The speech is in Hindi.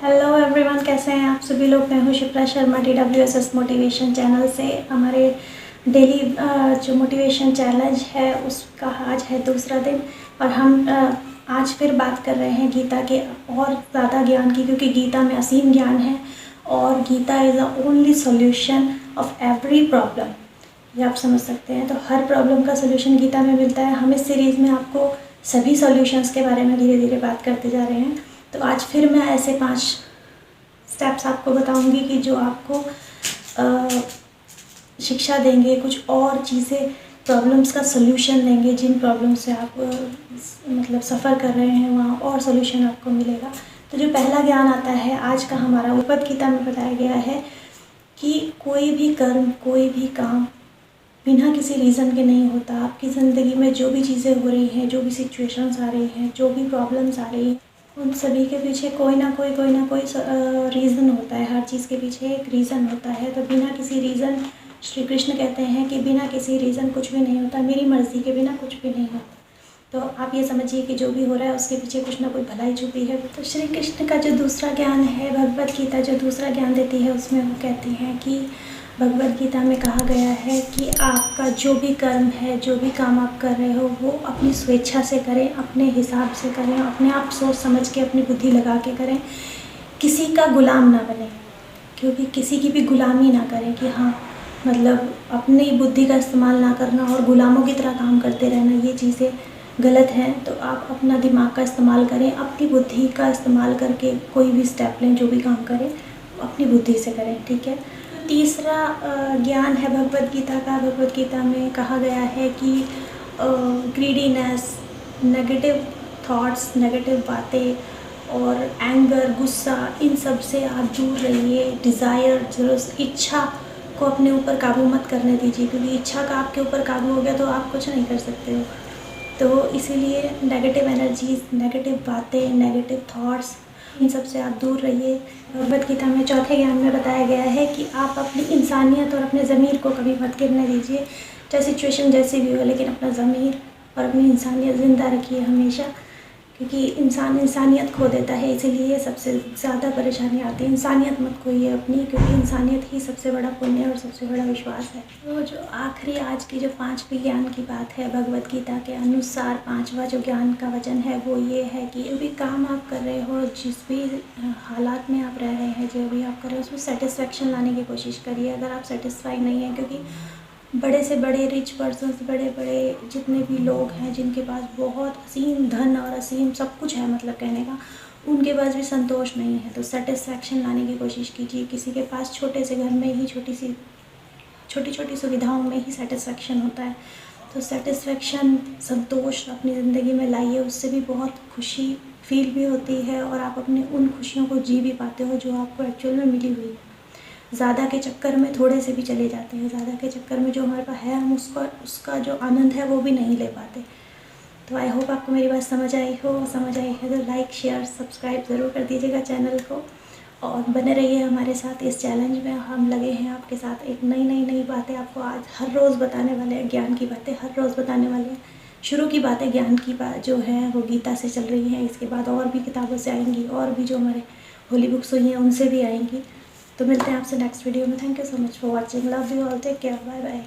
हेलो एवरीवन, कैसे हैं आप सभी लोग। मैं हूँ Shipra Sharma TWSS motivation channel से। हमारे डेली जो मोटिवेशन चैलेंज है उसका आज है दूसरा दिन और हम आज फिर बात कर रहे हैं गीता के और ज़्यादा ज्ञान की, क्योंकि गीता में असीम ज्ञान है और Gita is the only solution of every problem. ये आप समझ सकते हैं। तो हर प्रॉब्लम का सॉल्यूशन गीता में मिलता है। हम इस सीरीज़ में आपको सभी सॉल्यूशंस के बारे में धीरे धीरे बात करते जा रहे हैं। तो आज फिर मैं ऐसे 5 स्टेप्स आपको बताऊंगी कि जो आपको शिक्षा देंगे, कुछ और चीज़ें प्रॉब्लम्स का सॉल्यूशन देंगे। जिन प्रॉब्लम से आप मतलब सफ़र कर रहे हैं वहाँ और सॉल्यूशन आपको मिलेगा। तो जो पहला ज्ञान आता है आज का हमारा, भगवद गीता में बताया गया है कि कोई भी कर्म, कोई भी काम बिना किसी रीज़न के नहीं होता। आपकी ज़िंदगी में जो भी चीज़ें हो रही हैं, जो भी सिचुएशंस आ रही हैं, जो भी प्रॉब्लम्स आ रही हैं, उन सभी के पीछे कोई ना कोई रीज़न होता है। हर चीज़ के पीछे एक रीज़न होता है। तो बिना किसी रीज़न, श्री कृष्ण कहते हैं कि बिना किसी रीज़न कुछ भी नहीं होता, मेरी मर्ज़ी के बिना कुछ भी नहीं होता। तो आप ये समझिए कि जो भी हो रहा है उसके पीछे कुछ ना कोई भलाई छुपी है। तो श्री कृष्ण का जो दूसरा ज्ञान है, भगवद गीता जो दूसरा ज्ञान देती है, उसमें वो कहती हैं कि भगवद गीता में कहा गया है कि आपका जो भी कर्म है, जो भी काम आप कर रहे हो, वो अपनी स्वेच्छा से करें, अपने हिसाब से करें, अपने आप सोच समझ के अपनी बुद्धि लगा के करें। किसी का गुलाम ना बने, क्योंकि किसी की भी गुलामी ना करें कि हाँ मतलब अपनी बुद्धि का इस्तेमाल ना करना और गुलामों की तरह काम करते रहना, ये चीज़ें गलत हैं। तो आप अपना दिमाग का इस्तेमाल करें, अपनी बुद्धि का इस्तेमाल करके कोई भी स्टेप लें, जो भी काम करें अपनी बुद्धि से करें, ठीक है। तीसरा ज्ञान है भगवद गीता का। भगवद गीता में कहा गया है कि ग्रीडीनेस, नेगेटिव थॉट्स, नेगेटिव बातें और एंगर, गुस्सा, इन सब से आप दूर रहिए। डिज़ायर, जो इच्छा को अपने ऊपर काबू मत करने दीजिए, क्योंकि इच्छा का आपके ऊपर काबू हो गया तो आप कुछ नहीं कर सकते हो। तो इसीलिए नेगेटिव एनर्जीज, नेगेटिव बातें, नेगेटिव थॉट्स, इन सब से आप दूर रहिए। भगवद गीता में चौथे ज्ञान में बताया गया है कि आप अपनी इंसानियत और अपने ज़मीर को कभी मत गिरने दीजिए, चाहे सिचुएशन जैसी भी हो, लेकिन अपना ज़मीर और अपनी इंसानियत ज़िंदा रखिए हमेशा, क्योंकि इंसान इंसानियत खो देता है, इसीलिए सबसे ज़्यादा परेशानी आती है। इंसानियत मत खोइए अपनी, क्योंकि इंसानियत ही सबसे बड़ा पुण्य और सबसे बड़ा विश्वास है। तो जो आखिरी आज की जो 5वीं ज्ञान की बात है, भगवद गीता के अनुसार 5वां जो ज्ञान का वचन है वो ये है कि जो भी काम आप कर रहे हो, जिस भी हालात में आप रह रहे हैं, जो भी आप कर रहे हो, उसमें सेटिस्फेक्शन लाने की कोशिश करिए। अगर आप सेटिस्फाई नहीं हैं, क्योंकि बड़े से बड़े रिच पर्सन्स, बड़े बड़े जितने भी लोग हैं जिनके पास बहुत असीम धन और असीम सब कुछ है, मतलब कहने का, उनके पास भी संतोष नहीं है। तो सेटिस्फेक्शन लाने की कोशिश कीजिए। किसी के पास छोटे से घर में ही छोटी छोटी सुविधाओं में ही सेटिस्फेक्शन होता है। तो सेटिस्फेक्शन, संतोष अपनी ज़िंदगी में लाइए, उससे भी बहुत खुशी फील भी होती है और आप अपनी उन खुशियों को जी भी पाते हो जो आपको एक्चुअल में मिली हुई है। ज़्यादा के चक्कर में थोड़े से भी चले जाते हैं, ज़्यादा के चक्कर में जो हमारे पास है हम उसका जो आनंद है वो भी नहीं ले पाते। तो आई होप आपको मेरी बात समझ आई है तो लाइक, शेयर, सब्सक्राइब ज़रूर कर दीजिएगा चैनल को और बने रहिए हमारे साथ इस चैलेंज में। हम लगे हैं आपके साथ एक नई बातें आपको आज हर रोज़ बताने वाले हैं। ज्ञान की बातें हर रोज़ बताने वाले हैं। शुरू की बातें ज्ञान की बात जो है वो गीता से चल रही है, इसके बाद और भी किताबों से आएंगी और भी जो हमारे होली बुक्स हुई हैं उनसे भी आएंगी। तो मिलते हैं आपसे नेक्स्ट वीडियो में। Thank you so much for watching. Love you all, take care, bye bye.